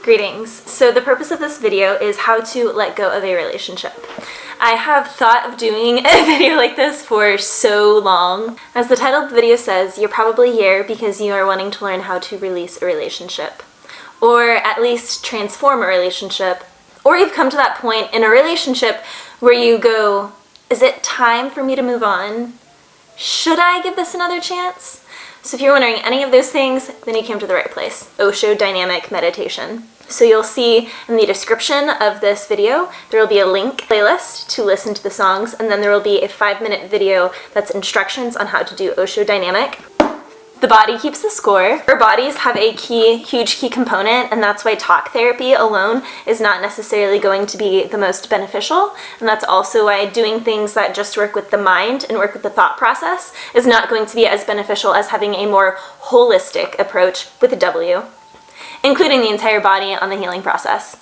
Greetings. So the purpose of this video is how to let go of a relationship. I have thought of doing a video like this for so long. As the title of the video says, you're probably here because you are wanting to learn how to release a relationship, or at least transform a relationship, or you've come to that point in a relationship where you go, is it time for me to move on? Should I give this another chance? So if you're wondering any of those things, then you came to the right place. Osho Dynamic Meditation. So you'll see in the description of this video, there will be a link playlist to listen to the songs, and then there will be a 5-minute video that's instructions on how to do Osho Dynamic. The body keeps the score. Our bodies have a huge key component, and that's why talk therapy alone is not necessarily going to be the most beneficial. And that's also why doing things that just work with the mind and work with the thought process is not going to be as beneficial as having a more holistic approach with a W, including the entire body on the healing process.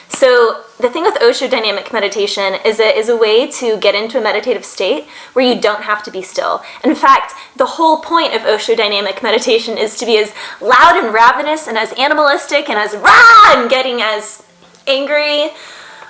So the thing with Osho Dynamic Meditation is it is a way to get into a meditative state where you don't have to be still. In fact, the whole point of Osho Dynamic Meditation is to be as loud and ravenous and as animalistic and as rah and getting as angry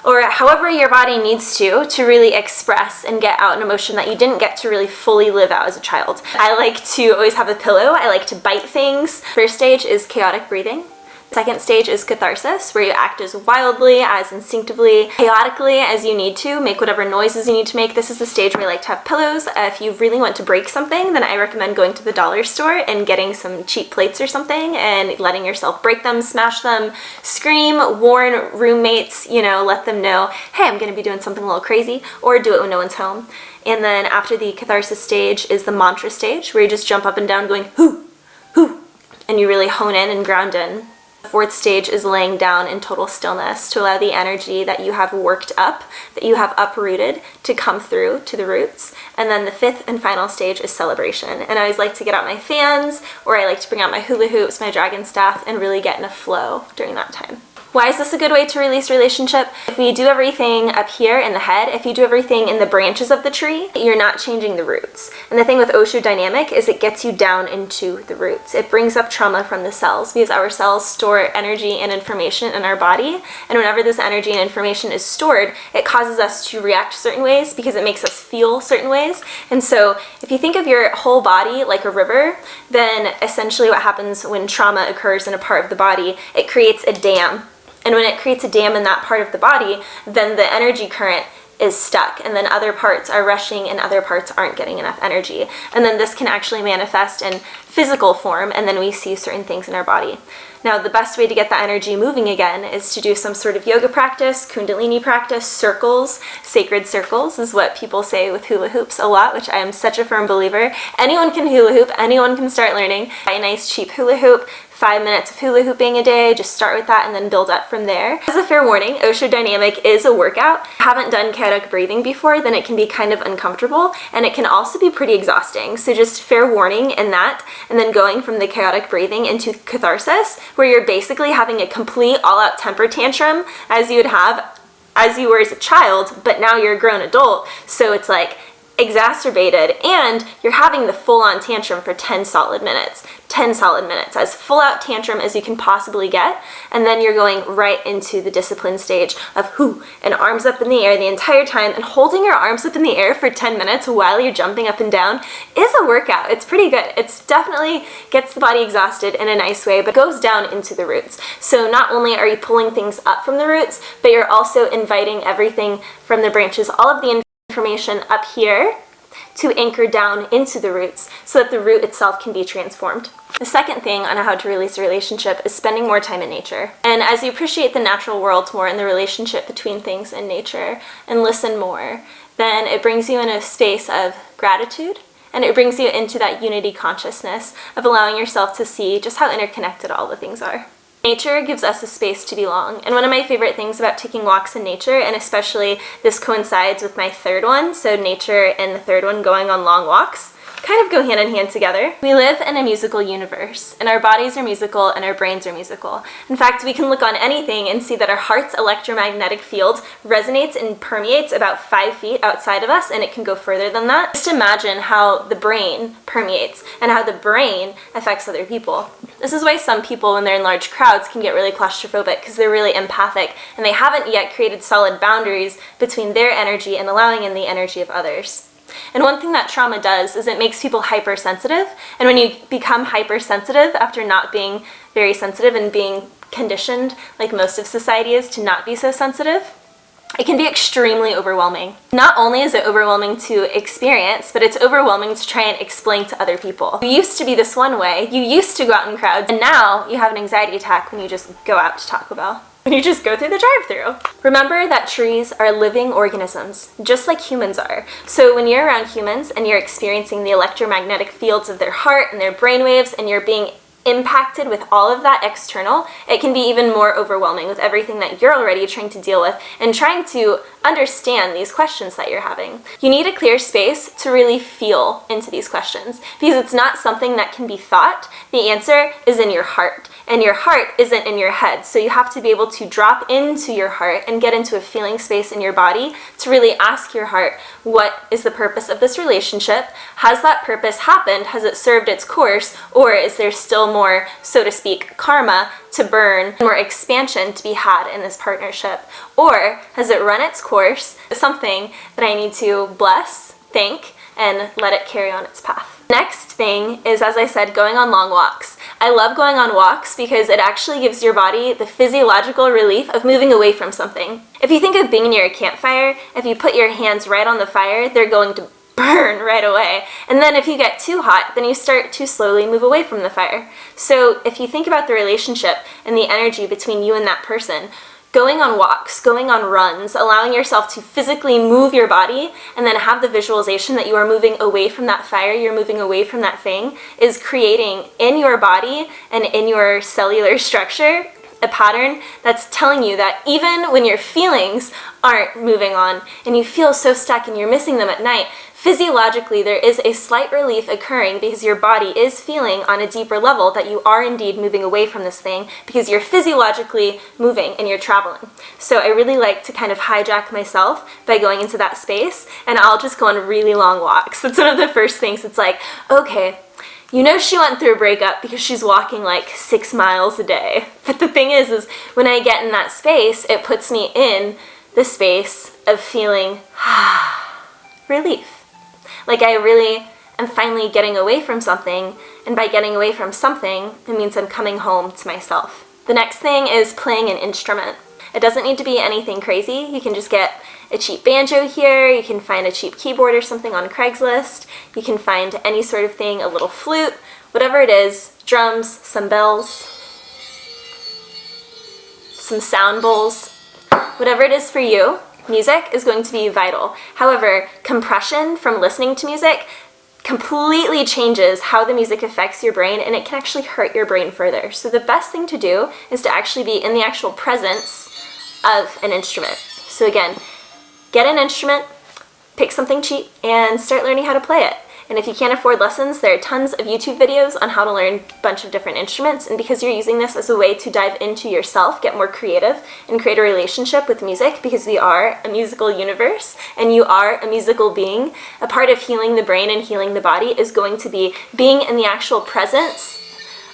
or however your body needs to really express and get out an emotion that you didn't get to really fully live out as a child. I like to always have a pillow. I like to bite things. First stage is chaotic breathing. Second stage is catharsis, where you act as wildly, as instinctively, chaotically as you need to, make whatever noises you need to make. This is the stage where I like to have pillows. If you really want to break something, then I recommend going to the dollar store and getting some cheap plates or something and letting yourself break them, smash them, scream, warn roommates, let them know, hey, I'm going to be doing something a little crazy, or do it when no one's home. And then after the catharsis stage is the mantra stage, where you just jump up and down going, hoo, hoo, and you really hone in and ground in. The fourth stage is laying down in total stillness to allow the energy that you have worked up, that you have uprooted, to come through to the roots. And then the fifth and final stage is celebration. And I always like to get out my fans, or I like to bring out my hula hoops, my dragon staff, and really get in a flow during that time. Why is this a good way to release relationship? If we do everything up here in the head, if you do everything in the branches of the tree, you're not changing the roots. And the thing with Osho Dynamic is it gets you down into the roots. It brings up trauma from the cells, because our cells store energy and information in our body. And whenever this energy and information is stored, it causes us to react certain ways because it makes us feel certain ways. And so if you think of your whole body like a river, then essentially what happens when trauma occurs in a part of the body, it creates a dam. And when it creates a dam in that part of the body, then the energy current is stuck, and then other parts are rushing and other parts aren't getting enough energy. And then this can actually manifest in physical form, and then we see certain things in our body. Now, the best way to get that energy moving again is to do some sort of yoga practice, kundalini practice, circles. Sacred circles is what people say with hula hoops a lot, which I am such a firm believer. Anyone can hula hoop, anyone can start learning. Buy a nice cheap hula hoop, 5 minutes of hula hooping a day, just start with that and then build up from there. As a fair warning, Osho Dynamic is a workout. If you haven't done chaotic breathing before, then it can be kind of uncomfortable, and it can also be pretty exhausting. So just fair warning in that, and then going from the chaotic breathing into catharsis, where you're basically having a complete all-out temper tantrum as you would have as you were as a child, but now you're a grown adult, so it's like exacerbated, and you're having the full-on tantrum for 10 solid minutes. 10 solid minutes, as full-out tantrum as you can possibly get, and then you're going right into the discipline stage of whoo, and arms up in the air the entire time, and holding your arms up in the air for 10 minutes while you're jumping up and down is a workout. It's pretty good. It's definitely gets the body exhausted in a nice way, but goes down into the roots. So not only are you pulling things up from the roots, but you're also inviting everything from the branches, all of the information up here, to anchor down into the roots so that the root itself can be transformed. The second thing on how to release a relationship is spending more time in nature. And as you appreciate the natural world more and the relationship between things and nature and listen more, then it brings you in a space of gratitude, and it brings you into that unity consciousness of allowing yourself to see just how interconnected all the things are. Nature gives us a space to belong, and one of my favorite things about taking walks in nature, and especially this coincides with my third one, so nature and the third one going on long walks, kind of go hand in hand together. We live in a musical universe, and our bodies are musical and our brains are musical. In fact, we can look on anything and see that our heart's electromagnetic field resonates and permeates about 5 feet outside of us, and it can go further than that. Just imagine how the brain permeates and how the brain affects other people. This is why some people, when they're in large crowds, can get really claustrophobic, because they're really empathic and they haven't yet created solid boundaries between their energy and allowing in the energy of others. And one thing that trauma does is it makes people hypersensitive, and when you become hypersensitive after not being very sensitive and being conditioned, like most of society is, to not be so sensitive, it can be extremely overwhelming. Not only is it overwhelming to experience, but it's overwhelming to try and explain to other people. You used to be this one way, you used to go out in crowds, and now you have an anxiety attack when you just go out to Taco Bell. When you just go through the drive-thru. Remember that trees are living organisms, just like humans are. So when you're around humans and you're experiencing the electromagnetic fields of their heart and their brainwaves, and you're being impacted with all of that external, it can be even more overwhelming with everything that you're already trying to deal with and trying to understand these questions that you're having. You need a clear space to really feel into these questions, because it's not something that can be thought. The answer is in your heart, and your heart isn't in your head. So you have to be able to drop into your heart and get into a feeling space in your body to really ask your heart, what is the purpose of this relationship? Has that purpose happened? Has it served its course? Or is there still more, so to speak, karma to burn, more expansion to be had in this partnership? Or has it run its course? Something that I need to bless, thank, and let it carry on its path. Next thing is, as I said, going on long walks. I love going on walks because it actually gives your body the physiological relief of moving away from something. If you think of being near a campfire, if you put your hands right on the fire, they're going to burn right away. And then if you get too hot, then you start to slowly move away from the fire. So if you think about the relationship and the energy between you and that person, going on walks, going on runs, allowing yourself to physically move your body and then have the visualization that you are moving away from that fire, you're moving away from that thing, is creating in your body and in your cellular structure a pattern that's telling you that even when your feelings aren't moving on and you feel so stuck and you're missing them at night, physiologically there is a slight relief occurring because your body is feeling on a deeper level that you are indeed moving away from this thing, because you're physiologically moving and you're traveling. So I really like to kind of hijack myself by going into that space, and I'll just go on really long walks. That's one of the first things. It's like, okay, you know she went through a breakup because she's walking like 6 miles a day. But the thing is when I get in that space, it puts me in the space of feeling relief. Like I really am finally getting away from something, and by getting away from something, it means I'm coming home to myself. The next thing is playing an instrument. It doesn't need to be anything crazy. You can just get a cheap banjo here, you can find a cheap keyboard or something on Craigslist, you can find any sort of thing, a little flute, whatever it is, drums, some bells, some sound bowls, whatever it is for you. Music is going to be vital. However, compression from listening to music completely changes how the music affects your brain, and it can actually hurt your brain further. So the best thing to do is to actually be in the actual presence of an instrument. So again, get an instrument, pick something cheap, and start learning how to play it. And if you can't afford lessons, there are tons of YouTube videos on how to learn a bunch of different instruments. And because you're using this as a way to dive into yourself, get more creative, and create a relationship with music, because we are a musical universe and you are a musical being, a part of healing the brain and healing the body is going to be being in the actual presence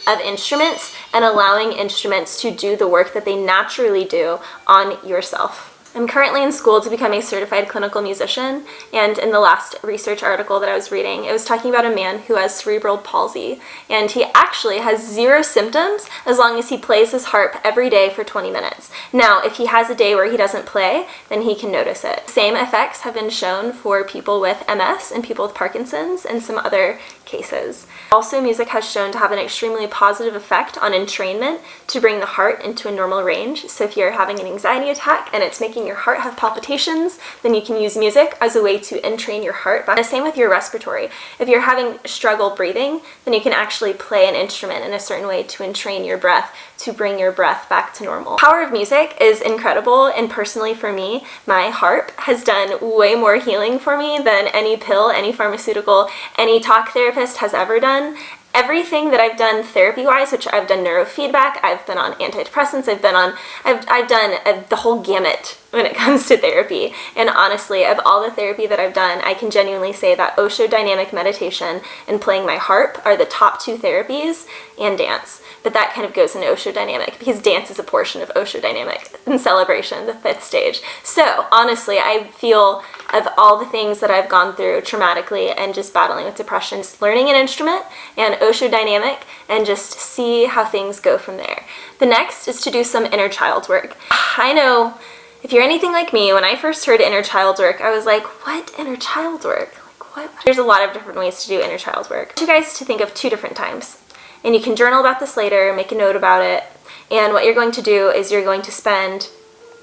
of instruments and allowing instruments to do the work that they naturally do on yourself. I'm currently in school to become a certified clinical musician, and in the last research article that I was reading, it was talking about a man who has cerebral palsy, and he actually has 0 symptoms as long as he plays his harp every day for 20 minutes. Now, if he has a day where he doesn't play, then he can notice it. Same effects have been shown for people with MS and people with Parkinson's and some other cases. Also, music has shown to have an extremely positive effect on entrainment to bring the heart into a normal range. So if you're having an anxiety attack and it's making making your heart have palpitations, then you can use music as a way to entrain your heart. But the same with your respiratory. If you're having struggle breathing, then you can actually play an instrument in a certain way to entrain your breath, to bring your breath back to normal. Power of music is incredible, and personally for me, my harp has done way more healing for me than any pill, any pharmaceutical, any talk therapist has ever done. Everything that I've done therapy-wise, which I've done neurofeedback, I've been on antidepressants, I've done the whole gamut when it comes to therapy. And honestly, of all the therapy that I've done, I can genuinely say that Osho dynamic meditation and playing my harp are the top 2 therapies, and dance. But that kind of goes into Osho dynamic because dance is a portion of Osho dynamic and celebration, the 5th stage. So honestly, I feel of all the things that I've gone through traumatically and just battling with depression, just learning an instrument and Osho dynamic and just see how things go from there. The next is to do some inner child work. I know if you're anything like me, when I first heard inner child work, I was like, what inner child work? Like what? There's a lot of different ways to do inner child work. I want you guys to think of 2 different times. And you can journal about this later, make a note about it. And what you're going to do is you're going to spend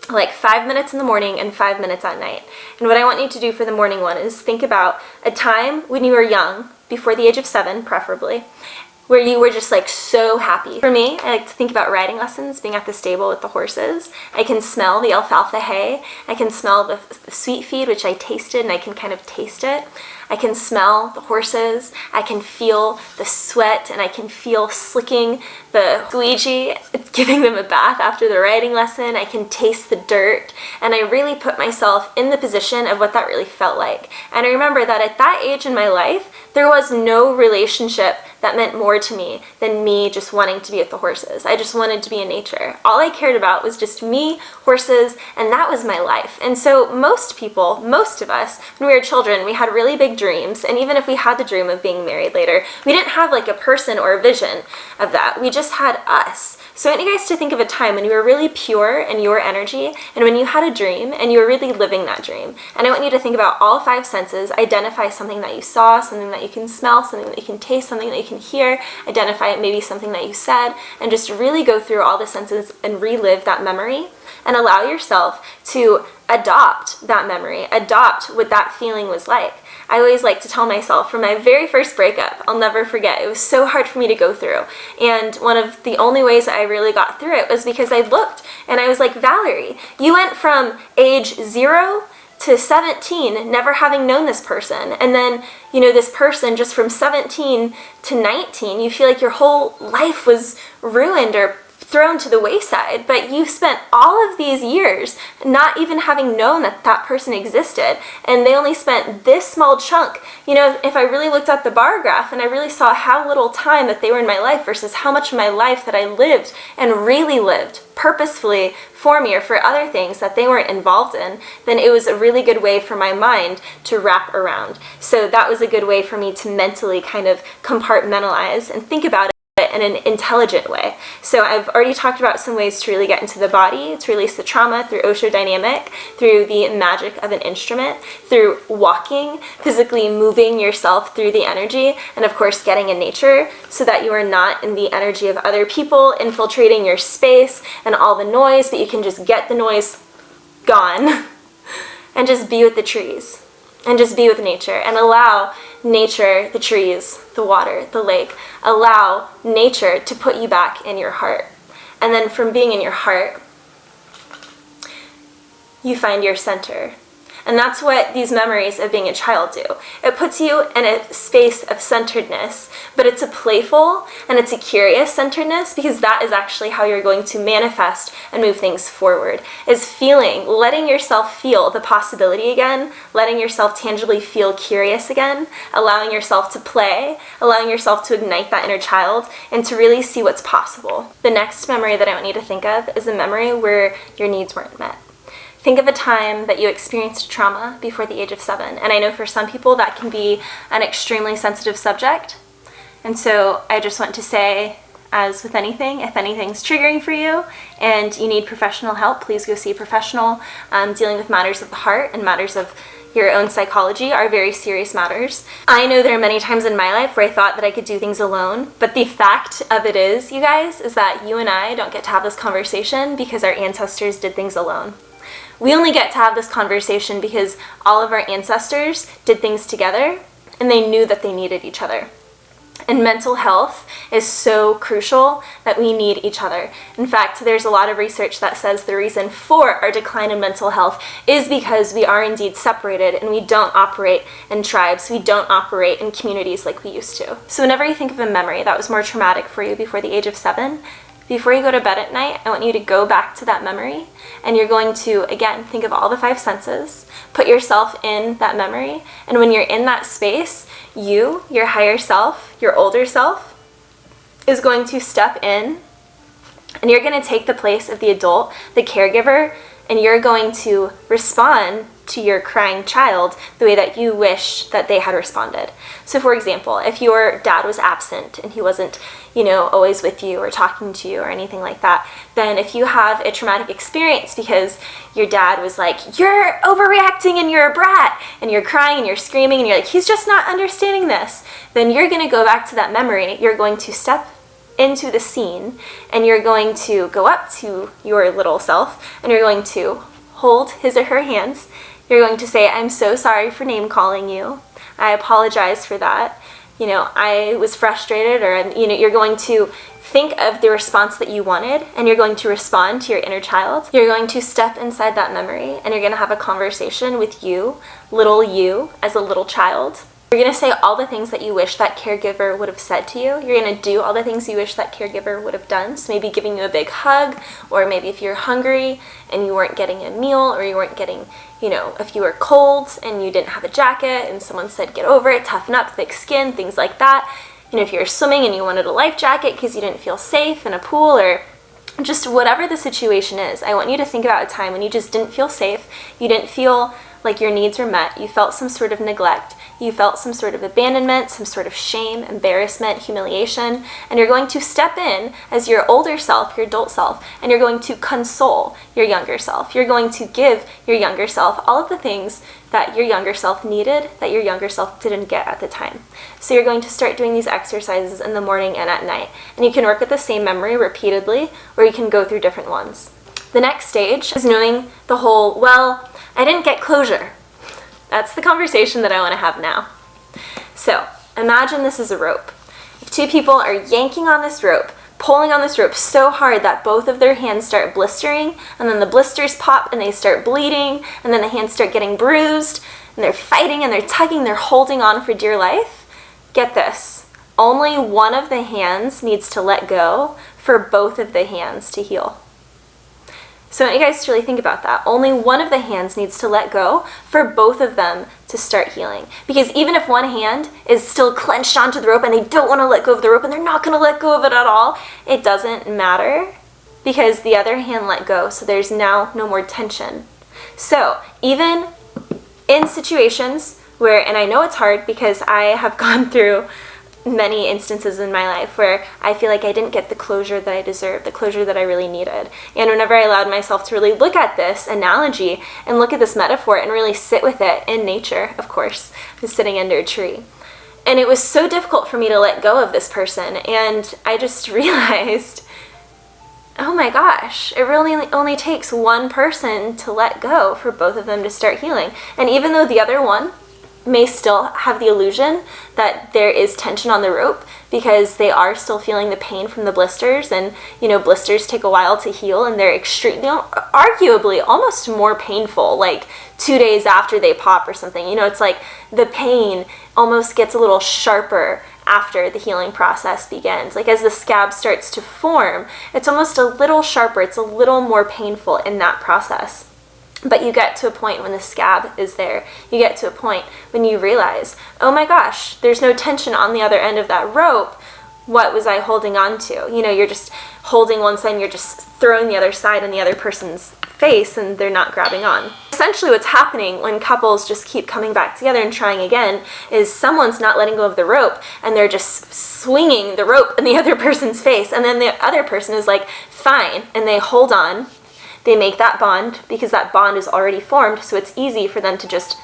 like 5 minutes in the morning and 5 minutes at night. And what I want you to do for the morning one is think about a time when you were young, before the age of 7 preferably, where you were just like so happy. For me, I like to think about riding lessons, being at the stable with the horses. I can smell the alfalfa hay. I can smell the sweet feed, which I tasted, and I can kind of taste it. I can smell the horses. I can feel the sweat, and I can feel slicking the squeegee, giving them a bath after the riding lesson. I can taste the dirt, and I really put myself in the position of what that really felt like. And I remember that at that age in my life, there was no relationship that meant more to me than me just wanting to be with the horses. I just wanted to be in nature. All I cared about was just me, horses, and that was my life. And so most people, most of us, when we were children, we had really big dreams. And even if we had the dream of being married later, we didn't have like a person or a vision of that. We just had us. So I want you guys to think of a time when you were really pure in your energy and when you had a dream and you were really living that dream. And I want you to think about all 5 senses, identify something that you saw, something that you can smell, something that you can taste, something that you can hear, identify maybe something that you said, and just really go through all the senses and relive that memory and allow yourself to adopt that memory, adopt what that feeling was like. I always like to tell myself from my very first breakup, I'll never forget, it was so hard for me to go through. And one of the only ways I really got through it was because I looked and I was like, Valerie, you went from age 0 to 17 never having known this person. And then, you know, this person just from 17 to 19, you feel like your whole life was ruined or thrown to the wayside, but you spent all of these years not even having known that that person existed, and they only spent this small chunk. You know, if I really looked at the bar graph and I really saw how little time that they were in my life versus how much of my life that I lived and really lived purposefully for me or for other things that they weren't involved in, then it was a really good way for my mind to wrap around. So that was a good way for me to mentally kind of compartmentalize and think about it in an intelligent way. So I've already talked about some ways to really get into the body, to release the trauma through Osho dynamic, through the magic of an instrument, through walking, physically moving yourself through the energy, and of course getting in nature so that you are not in the energy of other people infiltrating your space and all the noise, but you can just get the noise gone and just be with the trees. And just be with nature and allow nature, the trees, the water, the lake, allow nature to put you back in your heart. And then from being in your heart, you find your center. And that's what these memories of being a child do. It puts you in a space of centeredness, but it's a playful and it's a curious centeredness, because that is actually how you're going to manifest and move things forward, is feeling, letting yourself feel the possibility again, letting yourself tangibly feel curious again, allowing yourself to play, allowing yourself to ignite that inner child and to really see what's possible. The next memory that I want you to think of is a memory where your needs weren't met. Think of a time that you experienced trauma before the age of 7. And I know for some people that can be an extremely sensitive subject. And so I just want to say, as with anything, if anything's triggering for you and you need professional help, please go see a professional. Dealing with matters of the heart and matters of your own psychology are very serious matters. I know there are many times in my life where I thought that I could do things alone, but the fact of it is, you guys, is that you and I don't get to have this conversation because our ancestors did things alone. we only get to have this conversation because all of our ancestors did things together and they knew that they needed each other. And mental health is so crucial that we need each other. In fact, there's a lot of research that says the reason for our decline in mental health is because we are indeed separated and we don't operate in tribes, we don't operate in communities like we used to. So whenever you think of a memory that was more traumatic for you before the age of 7, before you go to bed at night, I want you to go back to that memory, and you're going to, again, think of all the 5 senses, put yourself in that memory, and when you're in that space, you, your higher self, your older self, is going to step in, and you're going to take the place of the adult, the caregiver, and you're going to respond to your crying child the way that you wish that they had responded. So for example, if your dad was absent and he wasn't, always with you or talking to you or anything like that, then if you have a traumatic experience because your dad was like, you're overreacting and you're a brat, and you're crying and you're screaming and you're like, he's just not understanding this, then you're going to go back to that memory. You're going to step into the scene and you're going to go up to your little self and you're going to hold his or her hands. You're going to say, I'm so sorry for name calling you. I apologize for that. I was frustrated, or, you're going to think of the response that you wanted and you're going to respond to your inner child. You're going to step inside that memory and you're going to have a conversation with you as a little child. You're going to say all the things that you wish that caregiver would have said to you. You're going to do all the things you wish that caregiver would have done. So maybe giving you a big hug, or maybe if you're hungry and you weren't getting a meal, or you weren't getting, if you were cold and you didn't have a jacket and someone said, get over it, toughen up, thick skin, things like that. If you're swimming and you wanted a life jacket because you didn't feel safe in a pool, or just whatever the situation is, I want you to think about a time when you just didn't feel safe, you didn't feel like your needs were met, you felt some sort of neglect, you felt some sort of abandonment, some sort of shame, embarrassment, humiliation, and you're going to step in as your older self, your adult self, and you're going to console your younger self. You're going to give your younger self all of the things that your younger self needed that your younger self didn't get at the time. So you're going to start doing these exercises in the morning and at night, and you can work with the same memory repeatedly, or you can go through different ones. The next stage is knowing the whole, well, I didn't get closure. That's the conversation that I want to have now. So imagine this is a rope. If 2 people are yanking on this rope, pulling on this rope so hard that both of their hands start blistering, and then the blisters pop and they start bleeding, and then the hands start getting bruised, and they're fighting and they're tugging, they're holding on for dear life, get this. Only one of the hands needs to let go for both of the hands to heal. So I want you guys to really think about that. Only one of the hands needs to let go for both of them to start healing. Because even if one hand is still clenched onto the rope and they don't want to let go of the rope and they're not going to let go of it at all, it doesn't matter because the other hand let go. So there's now no more tension. So even in situations where, and I know it's hard because I have gone through many instances in my life where I feel like I didn't get the closure that I deserved, the closure that I really needed. And whenever I allowed myself to really look at this analogy and look at this metaphor and really sit with it in nature, of course, I was sitting under a tree. And it was so difficult for me to let go of this person. And I just realized, oh my gosh, it really only takes one person to let go for both of them to start healing. And even though the other one may still have the illusion that there is tension on the rope because they are still feeling the pain from the blisters, and blisters take a while to heal and they're extremely, arguably almost more painful, like 2 days after they pop or something. It's like the pain almost gets a little sharper after the healing process begins. Like as the scab starts to form, it's almost a little sharper, it's a little more painful in that process. But you get to a point when the scab is there. You get to a point when you realize, oh my gosh, there's no tension on the other end of that rope. What was I holding on to? You're just holding one side and you're just throwing the other side in the other person's face and they're not grabbing on. Essentially what's happening when couples just keep coming back together and trying again is someone's not letting go of the rope and they're just swinging the rope in the other person's face, and then the other person is like, fine, and they hold on. They make that bond because that bond is already formed, so it's easy for them to just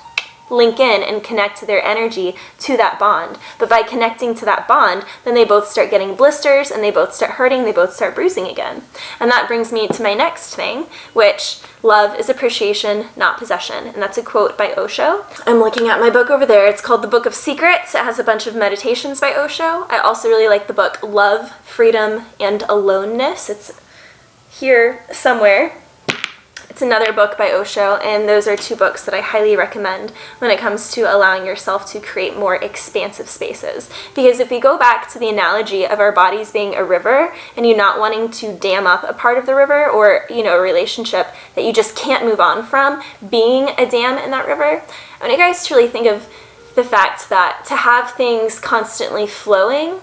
link in and connect their energy to that bond. But by connecting to that bond, then they both start getting blisters and they both start hurting, they both start bruising again. And that brings me to my next thing, which love is appreciation, not possession. And that's a quote by Osho. I'm looking at my book over there. It's called The Book of Secrets. It has a bunch of meditations by Osho. I also really like the book Love, Freedom, and Aloneness. It's here somewhere. It's another book by Osho, and those are two books that I highly recommend when it comes to allowing yourself to create more expansive spaces. Because if we go back to the analogy of our bodies being a river and you not wanting to dam up a part of the river, or, you know, a relationship that you just can't move on from, being a dam in that river, I want you guys to really think of the fact that to have things constantly flowing,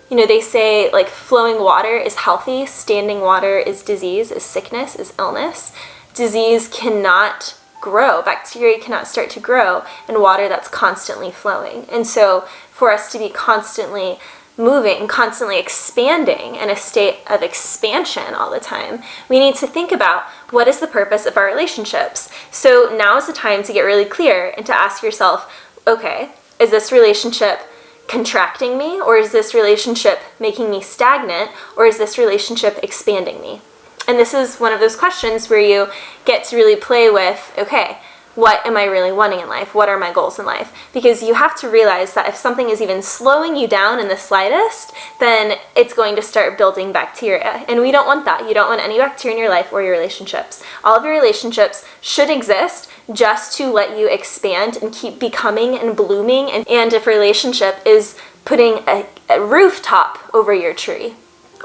you know, they say like flowing water is healthy, standing water is disease, is sickness, is illness. Disease cannot grow, bacteria cannot start to grow in water that's constantly flowing. And so for us to be constantly moving, constantly expanding in a state of expansion all the time, we need to think about what is the purpose of our relationships. So now is the time to get really clear and to ask yourself, okay, is this relationship contracting me, or is this relationship making me stagnant, or is this relationship expanding me? And this is one of those questions where you get to really play with, okay, what am I really wanting in life? What are my goals in life? Because you have to realize that if something is even slowing you down in the slightest, then it's going to start building bacteria. And we don't want that. You don't want any bacteria in your life or your relationships. All of your relationships should exist just to let you expand and keep becoming and blooming. And if a relationship is putting a rooftop over your tree,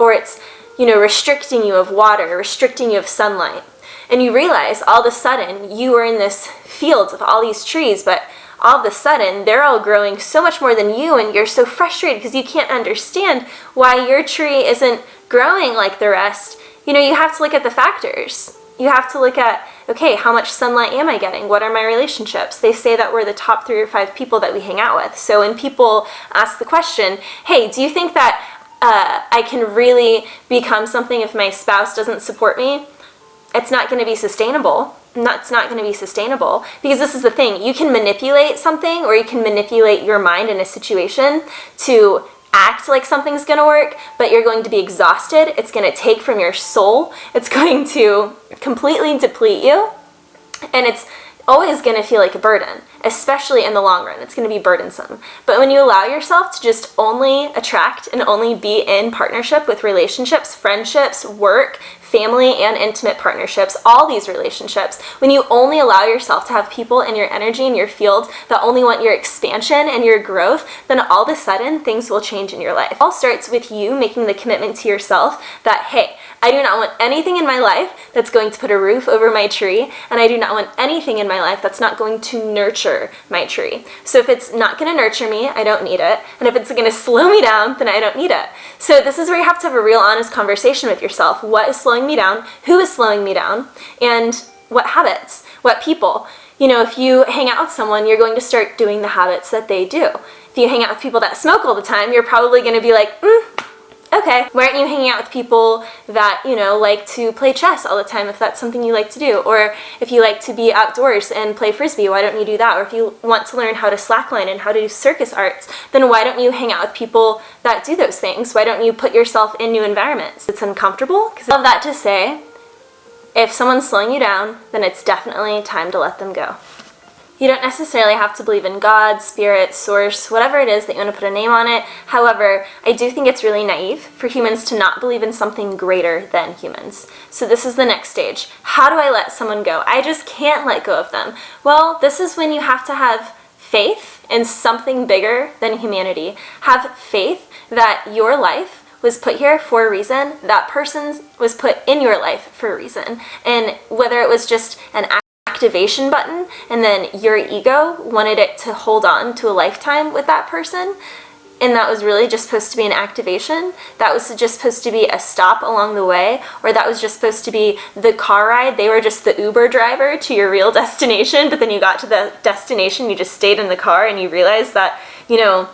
or it's, you know, restricting you of water, restricting you of sunlight, and you realize all of a sudden you are in this field of all these trees, but all of a sudden they're all growing so much more than you, and you're so frustrated because you can't understand why your tree isn't growing like the rest. You know, you have to look at the factors. You have to look at, okay, how much sunlight am I getting? What are my relationships? They say that we're the top 3 or 5 people that we hang out with. So when people ask the question, hey, do you think that I can really become something if my spouse doesn't support me? It's not going to be sustainable. It's not going to be sustainable, because this is the thing. You can manipulate something, or you can manipulate your mind in a situation to act like something's going to work, but you're going to be exhausted. It's going to take from your soul. It's going to completely deplete you, and it's always going to feel like a burden, especially in the long run. It's going to be burdensome. But when you allow yourself to just only attract and only be in partnership with relationships, friendships, work, family, and intimate partnerships, all these relationships, when you only allow yourself to have people in your energy and your field that only want your expansion and your growth, then all of a sudden things will change in your life. It all starts with you making the commitment to yourself that, hey, I do not want anything in my life that's going to put a roof over my tree, and I do not want anything in my life that's not going to nurture my tree. So if it's not going to nurture me, I don't need it. And if it's going to slow me down, then I don't need it. So this is where you have to have a real honest conversation with yourself. What is slowing me down? Who is slowing me down? And what habits? What people? You know, if you hang out with someone, you're going to start doing the habits that they do. If you hang out with people that smoke all the time, you're probably going to be like, okay, why aren't you hanging out with people that, you know, like to play chess all the time, if that's something you like to do? Or if you like to be outdoors and play frisbee, why don't you do that? Or if you want to learn how to slackline and how to do circus arts, then why don't you hang out with people that do those things? Why don't you put yourself in new environments? It's uncomfortable, because I love that to say, if someone's slowing you down, then it's definitely time to let them go. You don't necessarily have to believe in God, spirit, source, whatever it is that you want to put a name on it. However, I do think it's really naive for humans to not believe in something greater than humans. So this is the next stage. How do I let someone go? I just can't let go of them. Well, this is when you have to have faith in something bigger than humanity. Have faith that your life was put here for a reason, that person was put in your life for a reason. And whether it was just an activation button, and then your ego wanted it to hold on to a lifetime with that person, and that was really just supposed to be an activation, that was just supposed to be a stop along the way, or that was just supposed to be the car ride, they were just the Uber driver to your real destination, but then you got to the destination, you just stayed in the car, and you realized that, you know,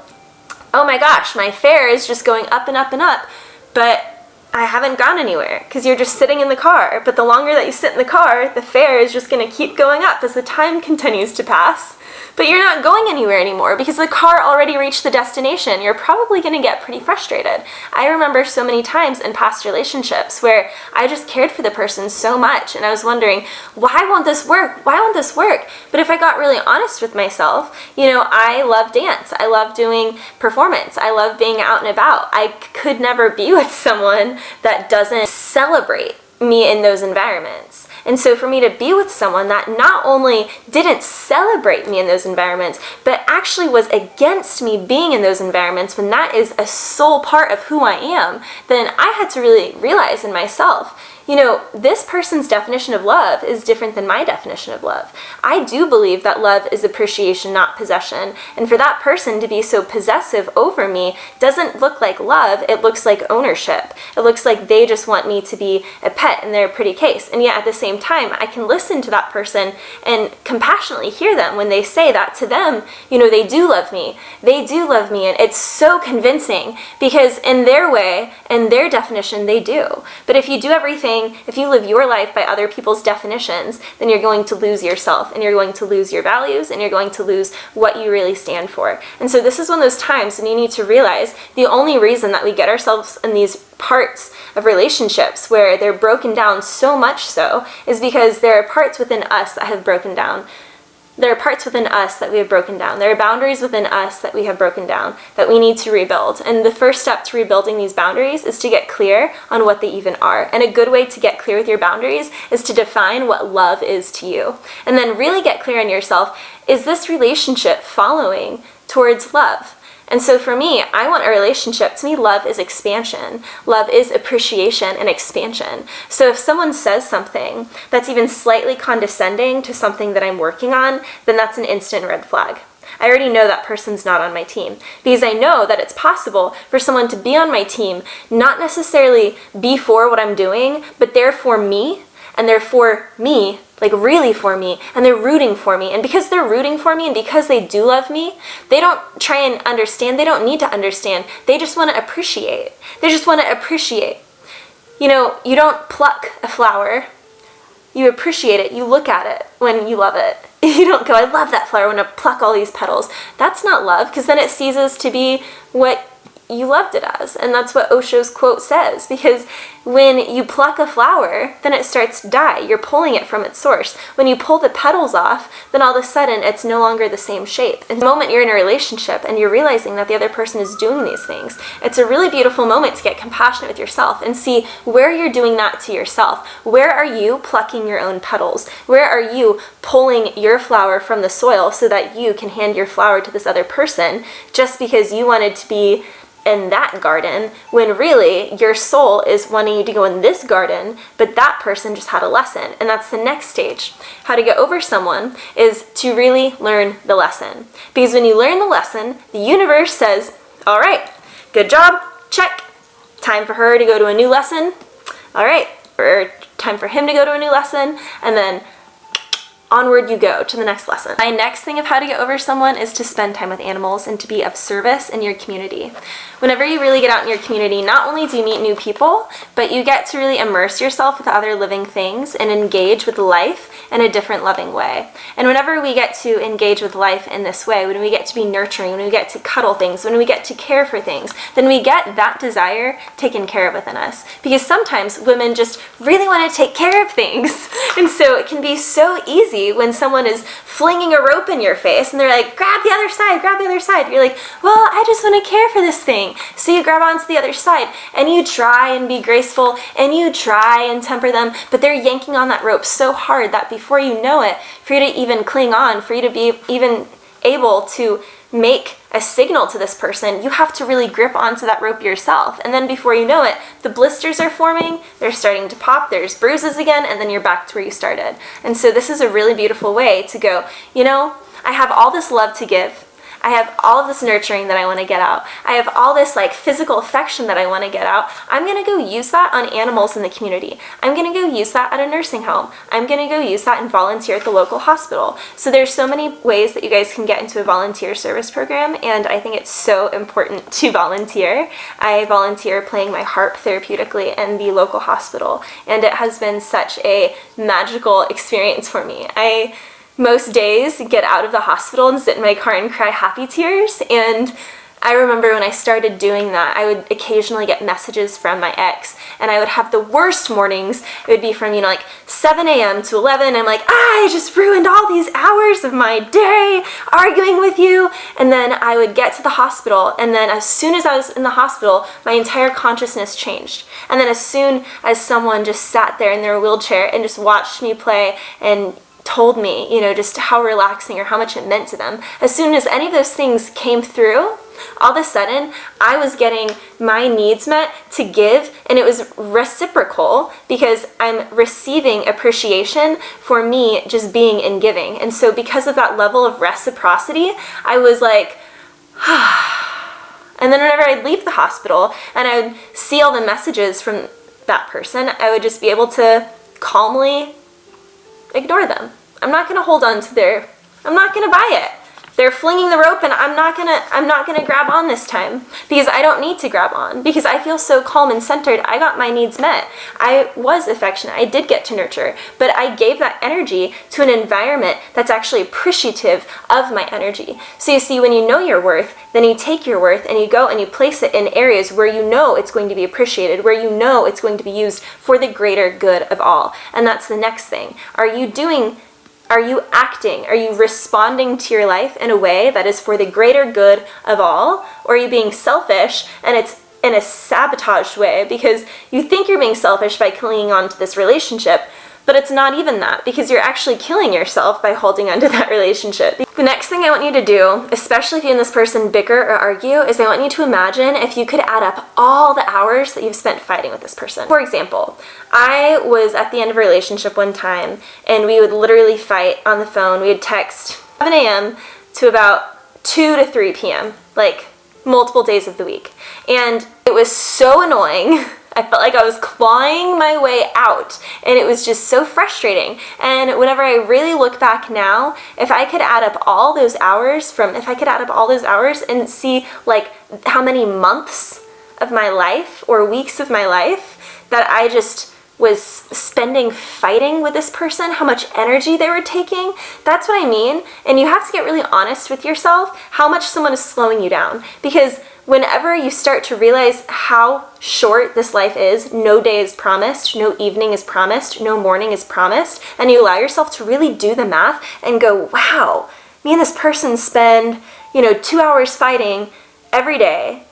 oh my gosh, my fare is just going up and up and up, but I haven't gone anywhere because you're just sitting in the car. But the longer that you sit in the car, the fare is just going to keep going up as the time continues to pass. But you're not going anywhere anymore because the car already reached the destination. You're probably going to get pretty frustrated. I remember so many times in past relationships where I just cared for the person so much and I was wondering, why won't this work? Why won't this work? But if I got really honest with myself, I love dance. I love doing performance. I love being out and about. I could never be with someone that doesn't celebrate me in those environments. And so for me to be with someone that not only didn't celebrate me in those environments, but actually was against me being in those environments when that is a sole part of who I am, then I had to really realize in myself, this person's definition of love is different than my definition of love. I do believe that love is appreciation, not possession. And for that person to be so possessive over me doesn't look like love, it looks like ownership. It looks like they just want me to be a pet in their pretty case. And yet at the same time, I can listen to that person and compassionately hear them when they say that to them, they do love me. They do love me. And it's so convincing because in their way, in their definition, they do. But if you do everything, if you live your life by other people's definitions, then you're going to lose yourself and you're going to lose your values and you're going to lose what you really stand for. And so this is one of those times when you need to realize the only reason that we get ourselves in these parts of relationships where they're broken down so much so is because there are parts within us that have broken down. There are parts within us that we have broken down. There are boundaries within us that we have broken down that we need to rebuild. And the first step to rebuilding these boundaries is to get clear on what they even are. And a good way to get clear with your boundaries is to define what love is to you. And then really get clear on yourself, is this relationship following towards love? And so for me, I want a relationship. To me, love is expansion. Love is appreciation and expansion. So if someone says something that's even slightly condescending to something that I'm working on, then that's an instant red flag. I already know that person's not on my team because I know that it's possible for someone to be on my team, not necessarily be for what I'm doing, but they're for me and they're for me, like really for me, and they're rooting for me. And because they're rooting for me and because they do love me, they don't try and understand. They don't need to understand. They just want to appreciate. They just want to appreciate. You don't pluck a flower. You appreciate it. You look at it when you love it. You don't go, I love that flower, I want to pluck all these petals. That's not love, because then it ceases to be what you loved it as. And that's what Osho's quote says, because when you pluck a flower, then it starts to die. You're pulling it from its source. When you pull the petals off, then all of a sudden it's no longer the same shape. And the moment you're in a relationship and you're realizing that the other person is doing these things, it's a really beautiful moment to get compassionate with yourself and see where you're doing that to yourself. Where are you plucking your own petals? Where are you pulling your flower from the soil so that you can hand your flower to this other person just because you wanted to be in that garden, when really your soul is wanting you to go in this garden, but that person just had a lesson. And that's the next stage. How to get over someone is to really learn the lesson. Because when you learn the lesson, the universe says, all right, good job, check. Time for her to go to a new lesson. All right, or time for him to go to a new lesson. And then onward you go to the next lesson. My next thing of how to get over someone is to spend time with animals and to be of service in your community. Whenever you really get out in your community, not only do you meet new people, but you get to really immerse yourself with other living things and engage with life in a different loving way. And whenever we get to engage with life in this way, when we get to be nurturing, when we get to cuddle things, when we get to care for things, then we get that desire taken care of within us. Because sometimes women just really want to take care of things. And so it can be so easy when someone is flinging a rope in your face and they're like, grab the other side, grab the other side. You're like, well, I just want to care for this thing. So you grab onto the other side and you try and be graceful and you try and temper them, but they're yanking on that rope so hard that before you know it, for you to even cling on, for you to be even able to make a signal to this person, you have to really grip onto that rope yourself. And then before you know it, the blisters are forming, they're starting to pop, there's bruises again, and then you're back to where you started. And so this is a really beautiful way to go, I have all this love to give. I have all of this nurturing that I want to get out. I have all this like physical affection that I want to get out. I'm going to go use that on animals in the community. I'm going to go use that at a nursing home. I'm going to go use that and volunteer at the local hospital. So there's so many ways that you guys can get into a volunteer service program, and I think it's so important to volunteer. I volunteer playing my harp therapeutically in the local hospital, and it has been such a magical experience for me. I most days get out of the hospital and sit in my car and cry happy tears, and I remember when I started doing that, I would occasionally get messages from my ex, and I would have the worst mornings. It would be from, you know, like 7 a.m. to 11. I'm like, I just ruined all these hours of my day arguing with you. And then I would get to the hospital, and then as soon as I was in the hospital, my entire consciousness changed. And then as soon as someone just sat there in their wheelchair and just watched me play and told me, you know, just how relaxing or how much it meant to them, as soon as any of those things came through, all of a sudden, I was getting my needs met to give, and it was reciprocal because I'm receiving appreciation for me just being and giving. And so because of that level of reciprocity, I was like, and then whenever I'd leave the hospital and I would see all the messages from that person, I would just be able to calmly ignore them. I'm not going to hold on to I'm not going to buy it. They're flinging the rope, and I'm not gonna grab on this time because I don't need to grab on, because I feel so calm and centered. I got my needs met. I was affectionate. I did get to nurture, but I gave that energy to an environment that's actually appreciative of my energy. So you see, when you know your worth, then you take your worth and you go and you place it in areas where you know it's going to be appreciated, where you know it's going to be used for the greater good of all. And that's the next thing. Are you acting? Are you responding to your life in a way that is for the greater good of all? Or are you being selfish, and it's in a sabotaged way because you think you're being selfish by clinging on to this relationship, but it's not even that, because you're actually killing yourself by holding on to that relationship. The next thing I want you to do, especially if you and this person bicker or argue, is I want you to imagine if you could add up all the hours that you've spent fighting with this person. For example, I was at the end of a relationship one time, and we would literally fight on the phone. We would text 7 a.m. to about 2 to 3 p.m., like multiple days of the week. And it was so annoying. I felt like I was clawing my way out, and it was just so frustrating. And whenever I really look back now, if I could add up all those hours and see like how many months of my life or weeks of my life that I just was spending fighting with this person, how much energy they were taking, that's what I mean. And you have to get really honest with yourself how much someone is slowing you down, because whenever you start to realize how short this life is, no day is promised, no evening is promised, no morning is promised, and you allow yourself to really do the math and go, wow, me and this person spend, 2 hours fighting every day,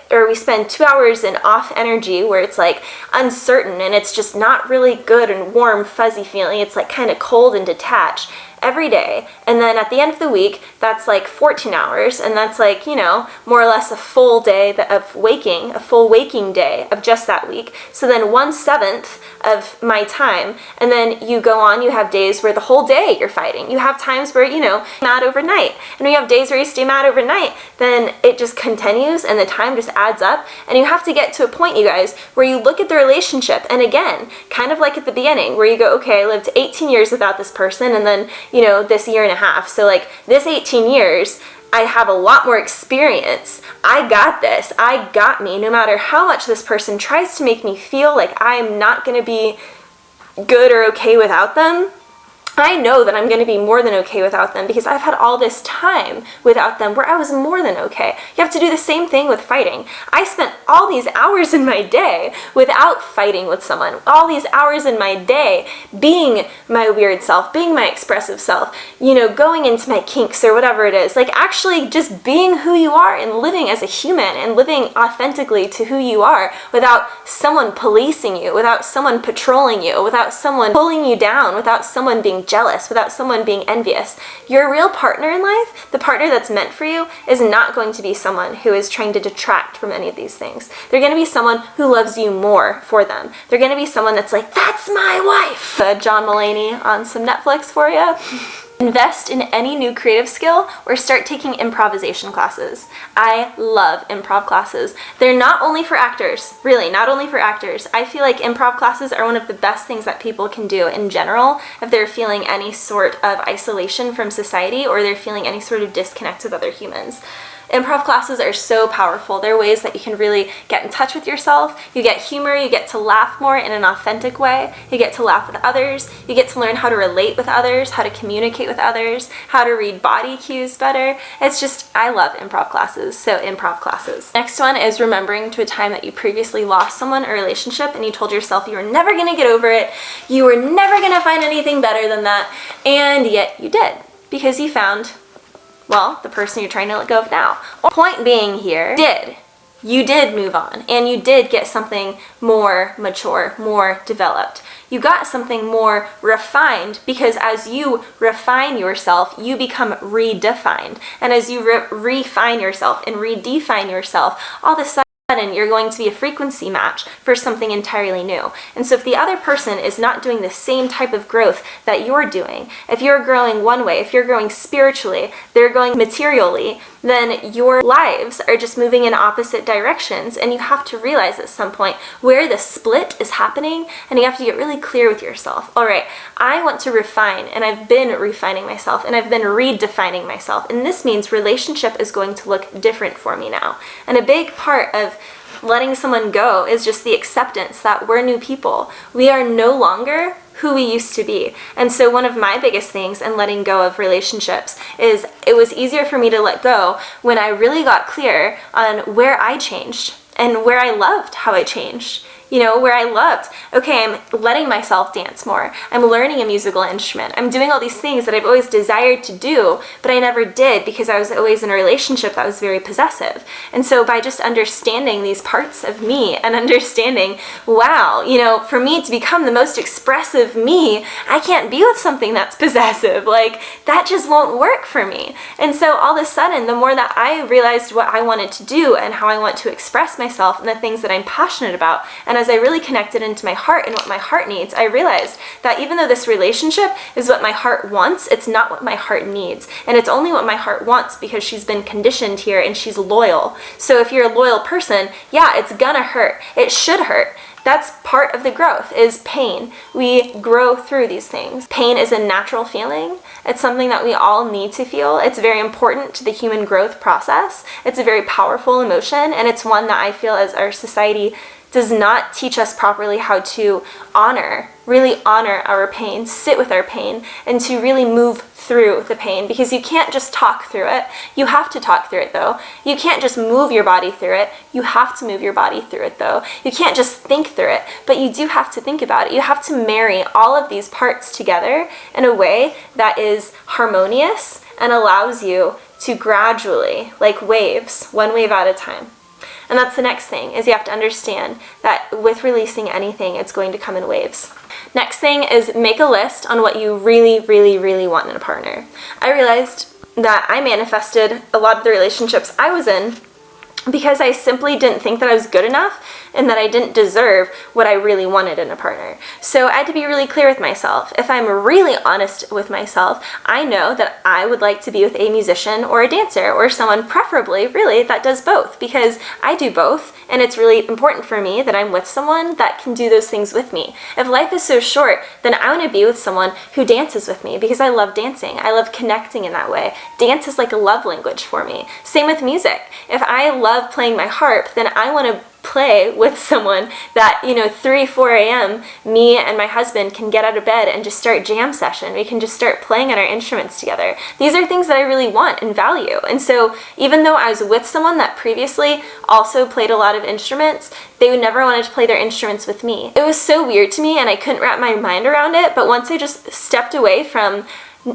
or we spend 2 hours in off energy where it's like uncertain and it's just not really good and warm, fuzzy feeling. It's like kind of cold and detached every day. And then at the end of the week, that's like 14 hours, and that's like, more or less a full day of waking, a full waking day of just that week. So then 1/7 of my time, and then you go on, you have days where the whole day you're fighting. You have times where, mad overnight. And when you have days where you stay mad overnight, then it just continues and the time just adds up. And you have to get to a point, you guys, where you look at the relationship, and again, kind of like at the beginning, where you go, okay, I lived 18 years without this person, and then this year and a half. So like this 18 years, I have a lot more experience. I got this. I got me. No matter how much this person tries to make me feel like I'm not going to be good or okay without them, I know that I'm going to be more than okay without them, because I've had all this time without them where I was more than okay. You have to do the same thing with fighting. I spent all these hours in my day without fighting with someone, all these hours in my day being my weird self, being my expressive self, going into my kinks or whatever it is, like actually just being who you are and living as a human and living authentically to who you are without someone policing you, without someone patrolling you, without someone pulling you down, without someone being jealous, without someone being envious. Your real partner in life, the partner that's meant for you, is not going to be someone who is trying to detract from any of these things. They're going to be someone who loves you more for them. They're going to be someone that's like, that's my wife. John Mulaney on some Netflix for you. Invest in any new creative skill or start taking improvisation classes. I love improv classes. They're not only for actors, really, not only for actors. I feel like improv classes are one of the best things that people can do in general if they're feeling any sort of isolation from society or they're feeling any sort of disconnect with other humans. Improv classes are so powerful. They're ways that you can really get in touch with yourself. You get humor, you get to laugh more in an authentic way, you get to laugh with others, you get to learn how to relate with others, how to communicate with others, how to read body cues better. It's just, I love improv classes, so improv classes. Next one is remembering to a time that you previously lost someone or relationship and you told yourself you were never gonna get over it, you were never gonna find anything better than that, and yet you did, because you found, well, the person you're trying to let go of now. Point being here, you did move on, and you did get something more mature, more developed. You got something more refined, because as you refine yourself, you become redefined. And as you refine yourself and redefine yourself, all of a sudden you're going to be a frequency match for something entirely new. And so if the other person is not doing the same type of growth that you're doing, if you're growing one way, if you're growing spiritually, they're going materially, then your lives are just moving in opposite directions, and you have to realize at some point where the split is happening, and you have to get really clear with yourself. All right, I want to refine, and I've been refining myself, and I've been redefining myself, and this means relationship is going to look different for me now. And a big part of letting someone go is just the acceptance that we're new people. We are no longer who we used to be. And so one of my biggest things in letting go of relationships is it was easier for me to let go when I really got clear on where I changed and where I loved how I changed. You know, where I loved, okay, I'm letting myself dance more. I'm learning a musical instrument. I'm doing all these things that I've always desired to do, but I never did because I was always in a relationship that was very possessive. And so by just understanding these parts of me and understanding, wow, you know, for me to become the most expressive me, I can't be with something that's possessive. Like, that just won't work for me. And so all of a sudden, the more that I realized what I wanted to do and how I want to express myself and the things that I'm passionate about, and as I really connected into my heart and what my heart needs, I realized that even though this relationship is what my heart wants, it's not what my heart needs. And it's only what my heart wants because she's been conditioned here and she's loyal. So if you're a loyal person, yeah, it's gonna hurt. It should hurt. That's part of the growth, is pain. We grow through these things. Pain is a natural feeling. It's something that we all need to feel. It's very important to the human growth process. It's a very powerful emotion, and it's one that I feel as our society does not teach us properly how to honor, really honor our pain, sit with our pain, and to really move through the pain, because you can't just talk through it. You have to talk through it though. You can't just move your body through it. You have to move your body through it though. You can't just think through it, but you do have to think about it. You have to marry all of these parts together in a way that is harmonious and allows you to gradually, like waves, one wave at a time. And that's the next thing, is you have to understand that with releasing anything, it's going to come in waves. Next thing is make a list on what you really, really, really want in a partner. I realized that I manifested a lot of the relationships I was in because I simply didn't think that I was good enough and that I didn't deserve what I really wanted in a partner. So I had to be really clear with myself. If I'm really honest with myself, I know that I would like to be with a musician or a dancer or someone preferably really that does both, because I do both, and it's really important for me that I'm with someone that can do those things with me. If life is so short, then I want to be with someone who dances with me because I love dancing. I love connecting in that way. Dance is like a love language for me. Same with music. If I love playing my harp, then I want to play with someone that, 3, 4 a.m., me and my husband can get out of bed and just start jam session. We can just start playing on our instruments together. These are things that I really want and value. And so even though I was with someone that previously also played a lot of instruments, they would never wanted to play their instruments with me. It was so weird to me and I couldn't wrap my mind around it, but once I just stepped away from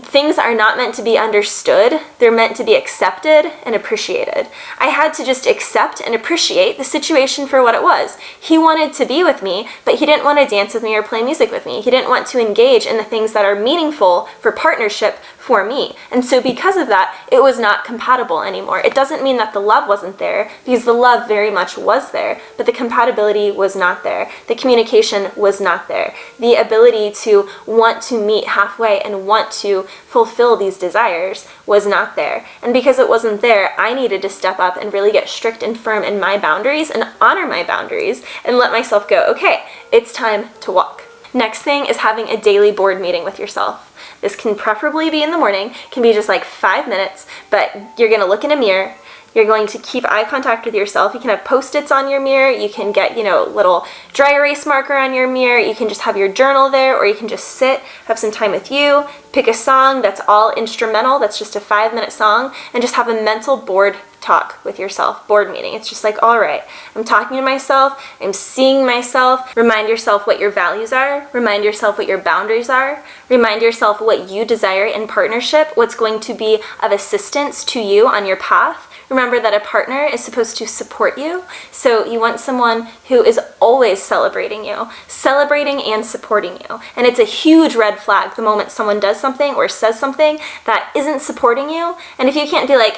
things are not meant to be understood, they're meant to be accepted and appreciated. I had to just accept and appreciate the situation for what it was. He wanted to be with me, but he didn't want to dance with me or play music with me. He didn't want to engage in the things that are meaningful for partnership for me. And so because of that, it was not compatible anymore. It doesn't mean that the love wasn't there, because the love very much was there, but the compatibility was not there. The communication was not there. The ability to want to meet halfway and want to fulfill these desires was not there. And because it wasn't there, I needed to step up and really get strict and firm in my boundaries and honor my boundaries and let myself go, okay, it's time to walk. Next thing is having a daily board meeting with yourself. This can preferably be in the morning, can be just like 5 minutes, but you're gonna look in a mirror. You're going to keep eye contact with yourself. You can have Post-its on your mirror. You can get, little dry erase marker on your mirror. You can just have your journal there, or you can just sit, have some time with you, pick a song that's all instrumental, that's just a 5-minute song, and just have a mental board talk with yourself, board meeting. It's just like, all right, I'm talking to myself, I'm seeing myself. Remind yourself what your values are. Remind yourself what your boundaries are. Remind yourself what you desire in partnership, what's going to be of assistance to you on your path. Remember that a partner is supposed to support you, so you want someone who is always celebrating you, celebrating and supporting you. And it's a huge red flag the moment someone does something or says something that isn't supporting you. And if you can't be like,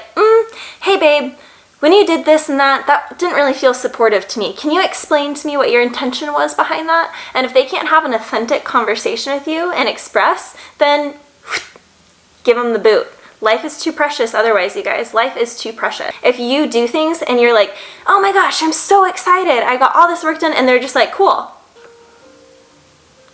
hey babe, when you did this and that didn't really feel supportive to me. Can you explain to me what your intention was behind that? And if they can't have an authentic conversation with you and express, then give them the boot. Life is too precious otherwise, you guys. Life is too precious. If you do things and you're like, oh my gosh, I'm so excited, I got all this work done, and they're just like, cool.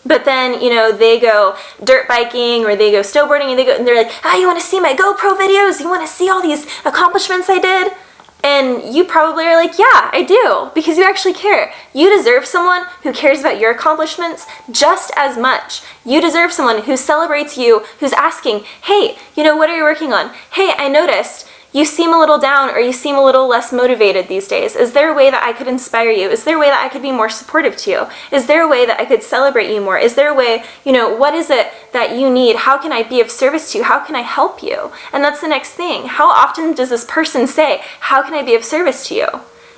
But then, they go dirt biking or they go snowboarding and they're like, you want to see my GoPro videos? You want to see all these accomplishments I did? And you probably are like, yeah, I do, because you actually care. You deserve someone who cares about your accomplishments just as much. You deserve someone who celebrates you, who's asking, hey, what are you working on? Hey, I noticed you seem a little down or you seem a little less motivated these days. Is there a way that I could inspire you? Is there a way that I could be more supportive to you? Is there a way that I could celebrate you more? Is there a way, what is it that you need? How can I be of service to you? How can I help you? And that's the next thing. How often does this person say, how can I be of service to you?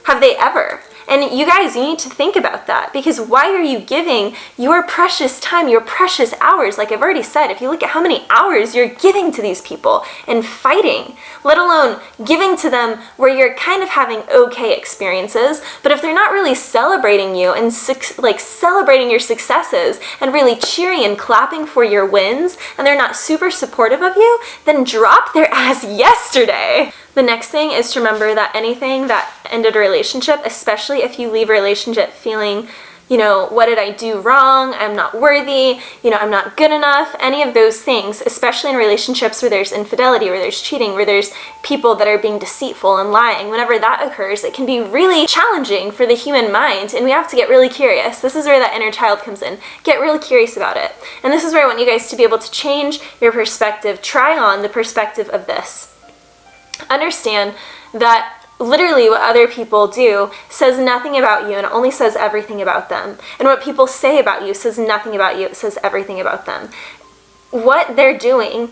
Have they ever? And you guys, you need to think about that, because why are you giving your precious time, your precious hours? Like I've already said, if you look at how many hours you're giving to these people and fighting, let alone giving to them where you're kind of having okay experiences, but if they're not really celebrating you and celebrating your successes and really cheering and clapping for your wins, and they're not super supportive of you, then drop their ass yesterday. The next thing is to remember that anything that ended a relationship, especially if you leave a relationship feeling, what did I do wrong? I'm not worthy, I'm not good enough. Any of those things, especially in relationships where there's infidelity, where there's cheating, where there's people that are being deceitful and lying, whenever that occurs, it can be really challenging for the human mind, and we have to get really curious. This is where that inner child comes in. Get really curious about it. And this is where I want you guys to be able to change your perspective, try on the perspective of this. Understand that literally what other people do says nothing about you and only says everything about them. And what people say about you says nothing about you, it says everything about them. What they're doing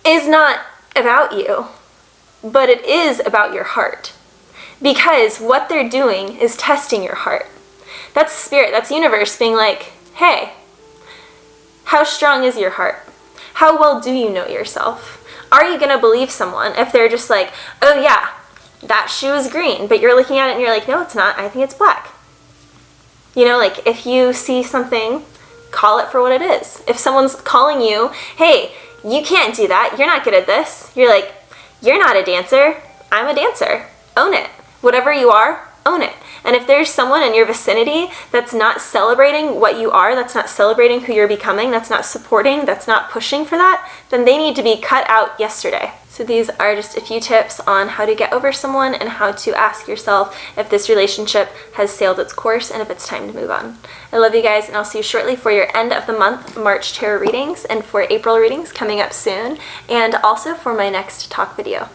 is not about you, but it is about your heart. Because what they're doing is testing your heart. That's spirit, that's universe being like, hey, how strong is your heart? How well do you know yourself? Are you going to believe someone if they're just like, oh yeah, that shoe is green, but you're looking at it and you're like, no, it's not, I think it's black. If you see something, call it for what it is. If someone's calling you, hey, you can't do that, you're not good at this, you're like, you're not a dancer, I'm a dancer. Own it. Whatever you are, own it. And if there's someone in your vicinity that's not celebrating what you are, that's not celebrating who you're becoming, that's not supporting, that's not pushing for that, then they need to be cut out yesterday. So these are just a few tips on how to get over someone and how to ask yourself if this relationship has sailed its course and if it's time to move on. I love you guys, and I'll see you shortly for your end of the month March tarot readings and for April readings coming up soon, and also for my next talk video.